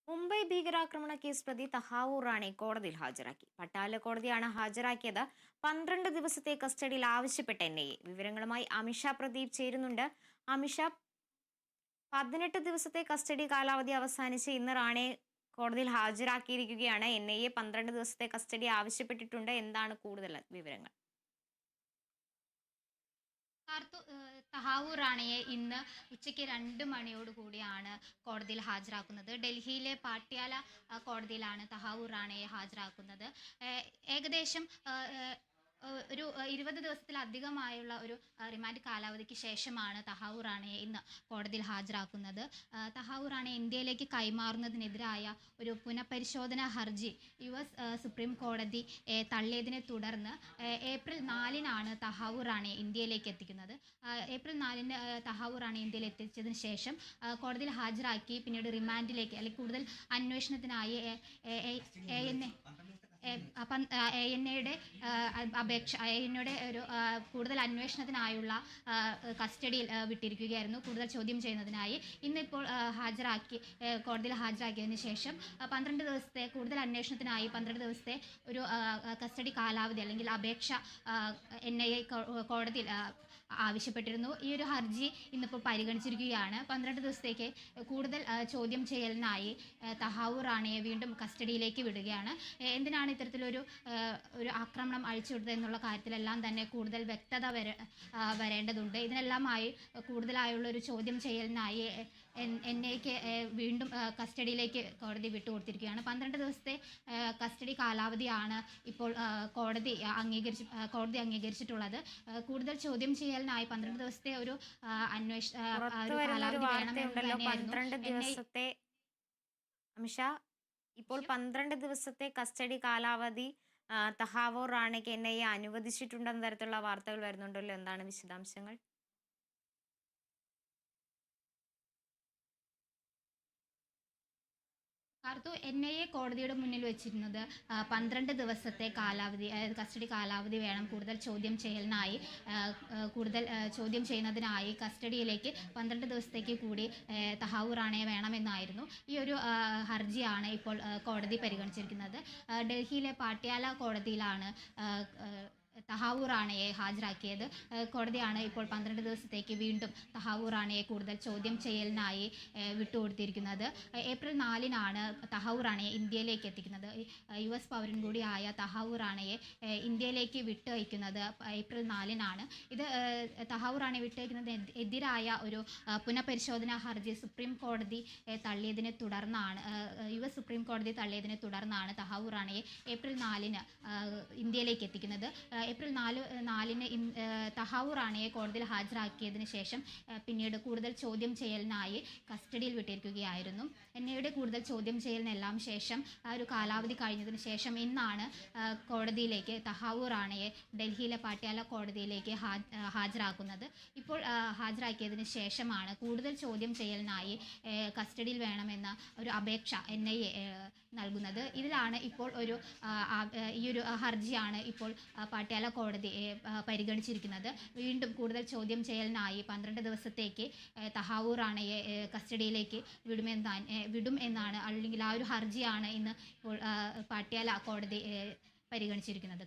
മുംബൈ ഭീകരാക്രമണ കേസ് പ്രതി തഹാവൂർ റാണെ കോടതിയിൽ ഹാജരാക്കി. പട്ടാല കോടതിയാണ് ഹാജരാക്കിയത്. 12 ദിവസത്തെ കസ്റ്റഡിയിൽ ആവശ്യപ്പെട്ട എൻ.ഐ.എ. വിവരങ്ങളുമായി അമിഷ പ്രദീപ് ചേരുന്നുണ്ട്. അമിഷ, 18 ദിവസത്തെ കസ്റ്റഡി കാലാവധി അവസാനിച്ച് ഇന്ന് റാണെ കോടതിയിൽ ഹാജരാക്കിയിരിക്കുകയാണ്. എൻ.ഐ.എ 12 ദിവസത്തെ കസ്റ്റഡി ആവശ്യപ്പെട്ടിട്ടുണ്ട്. എന്താണ് കൂടുതൽ വിവരങ്ങൾ? തഹാവൂർ റാണയെ ഇന്ന് ഉച്ചയ്ക്ക് 2 മണിയോട് കൂടിയാണ് കോടതിയിൽ ഹാജരാക്കുന്നത്. ഡൽഹിയിലെ പാട്യാല കോടതിയിലാണ് തഹാവൂർ റാണയെ ഹാജരാക്കുന്നത്. ഏകദേശം ഒരു 20 ദിവസത്തിലധികമായുള്ള ഒരു റിമാൻഡ് കാലാവധിക്ക് ശേഷമാണ് തഹാവൂർ റാണയെ ഇന്ന് കോടതിയിൽ ഹാജരാക്കുന്നത്. തഹാവൂർ റാണയെ ഇന്ത്യയിലേക്ക് കൈമാറുന്നതിനെതിരായ ഒരു പുനഃപരിശോധനാ ഹർജി US സുപ്രീം കോടതി തള്ളിയതിനെ തുടർന്ന് ഏപ്രിൽ 4-നാണ് തഹാവൂർ റാണയെ ഇന്ത്യയിലേക്ക് എത്തിക്കുന്നത്. ഏപ്രിൽ 4-ന് തഹാവൂർ റാണയെ ഇന്ത്യയിൽ എത്തിച്ചതിന് ശേഷം കോടതിയിൽ ഹാജരാക്കി പിന്നീട് റിമാൻഡിലേക്ക് അല്ലെങ്കിൽ കൂടുതൽ അന്വേഷണത്തിനായി ANAയുടെ അപേക്ഷ ANAയുടെ ഒരു കൂടുതൽ അന്വേഷണത്തിനായുള്ള കസ്റ്റഡിയിൽ വിട്ടിരിക്കുകയായിരുന്നു, കൂടുതൽ ചോദ്യം ചെയ്യുന്നതിനായി. ഇന്നിപ്പോൾ കോടതിയിൽ ഹാജരാക്കിയതിന് ശേഷം 12 ദിവസത്തെ കൂടുതൽ അന്വേഷണത്തിനായി 12 ദിവസത്തെ ഒരു കസ്റ്റഡി കാലാവധി അല്ലെങ്കിൽ അപേക്ഷ NIA കോടതിയിൽ ആവശ്യപ്പെട്ടിരുന്നു. ഈ ഒരു ഹർജി ഇന്നിപ്പോൾ പരിഗണിച്ചിരിക്കുകയാണ്. 12 ദിവസത്തേക്ക് കൂടുതൽ ചോദ്യം ചെയ്യലിനായി തഹാവൂർ റാണയെ വീണ്ടും കസ്റ്റഡിയിലേക്ക് വിടുകയാണ്. എന്തിനാണ് ഇത്തരത്തിലൊരു ആക്രമണം അഴിച്ചുവിട്ടത് എന്നുള്ള കാര്യത്തിലെല്ലാം തന്നെ കൂടുതൽ വ്യക്തത വരേണ്ടതുണ്ട്. ഇതിനെല്ലാമായി കൂടുതലായുള്ള ഒരു ചോദ്യം ചെയ്യലിനായി NIAക്ക് വീണ്ടും കസ്റ്റഡിയിലേക്ക് കോടതി വിട്ടുകൊടുത്തിരിക്കുകയാണ്. 12 ദിവസത്തെ കസ്റ്റഡി കാലാവധിയാണ് ഇപ്പോൾ കോടതി അംഗീകരിച്ചിട്ടുള്ളത്. കൂടുതൽ ചോദ്യം ചെയ്യലിനായി 12 ദിവസത്തെ ഒരു കാലാവധി ദിവസത്തെ അമിഷ, ഇപ്പോൾ 12 ദിവസത്തെ കസ്റ്റഡി കാലാവധി തഹാവൂർ റാണയ്ക്ക് NIA അനുവദിച്ചിട്ടുണ്ടെന്ന തരത്തിലുള്ള വാർത്തകൾ വരുന്നുണ്ടല്ലോ. എന്താണ് വിശദാംശങ്ങൾ? NIA കോടതിയുടെ മുന്നിൽ വെച്ചിരുന്നത് 12 ദിവസത്തെ കസ്റ്റഡി കാലാവധി വേണം കൂടുതൽ ചോദ്യം ചെയ്യുന്നതിനായി കസ്റ്റഡിയിലേക്ക് 12 ദിവസത്തേക്ക് കൂടി തഹാവൂർ റാണയെ വേണമെന്നായിരുന്നു. ഈ ഒരു ഹർജിയാണ് ഇപ്പോൾ കോടതി പരിഗണിച്ചിരിക്കുന്നത്. ഡൽഹിയിലെ പാട്യാല കോടതിയിലാണ് തഹാവൂർ റാണയെ ഹാജരാക്കിയത്. കോടതിയാണ് ഇപ്പോൾ 12 ദിവസത്തേക്ക് വീണ്ടും തഹാവൂർ റാണയെ കൂടുതൽ ചോദ്യം ചെയ്യലിനായി വിട്ടുകൊടുത്തിരിക്കുന്നത്. ഏപ്രിൽ 4-നാണ് തഹാവൂർ റാണയെ ഇന്ത്യയിലേക്ക് എത്തിക്കുന്നത്. US പൗരൻ കൂടിയായ തഹാവൂർ റാണയെ ഇന്ത്യയിലേക്ക് വിട്ടയക്കുന്നത് ഏപ്രിൽ 4-നാണ്. ഇത് തഹാവൂർ റാണയെ വിട്ടയക്കുന്നതിന് എതിരായ ഒരു പുനഃപരിശോധനാ ഹർജി സുപ്രീം കോടതി തള്ളിയതിനെ തുടർന്നാണ് US സുപ്രീം കോടതി തള്ളിയതിനെ തുടർന്നാണ് തഹാവൂർ റാണയെ ഏപ്രിൽ 4-ന് ഇന്ത്യയിലേക്ക് എത്തിക്കുന്നത്. ഏപ്രിൽ 4-ന് തഹാവൂർ റാണയെ കോടതിയിൽ ഹാജരാക്കിയതിന് ശേഷം പിന്നീട് കൂടുതൽ ചോദ്യം ചെയ്യലിനായി കസ്റ്റഡിയിൽ വിട്ടിരിക്കുകയായിരുന്നു. NIAയുടെ കൂടുതൽ ചോദ്യം ചെയ്യലിനെല്ലാം ശേഷം ഒരു കാലാവധി കഴിഞ്ഞതിന് ശേഷം ഇന്നാണ് കോടതിയിലേക്ക് തഹാവൂർ റാണയെ ഡൽഹിയിലെ പാട്യാല കോടതിയിലേക്ക് ഹാജരാക്കുന്നത്. ഇപ്പോൾ ഹാജരാക്കിയതിന് ശേഷമാണ് കൂടുതൽ ചോദ്യം ചെയ്യലിനായി കസ്റ്റഡിയിൽ വേണമെന്ന ഒരു അപേക്ഷ NIA നൽകുന്നത്. ഇതിലാണ് ഇപ്പോൾ ഈ ഒരു ഹർജിയാണ് ഇപ്പോൾ പാട്യാല കോടതി പരിഗണിച്ചിരിക്കുന്നത്. വീണ്ടും കൂടുതൽ ചോദ്യം ചെയ്യലിനായി 12 ദിവസത്തേക്ക് തഹാവൂർ റാണയെ കസ്റ്റഡിയിലേക്ക് വിടും എന്നാണ്, അല്ലെങ്കിൽ ആ ഒരു ഹർജിയാണ് ഇന്ന് ഇപ്പോൾ പാട്യാല കോടതി പരിഗണിച്ചിരിക്കുന്നത്.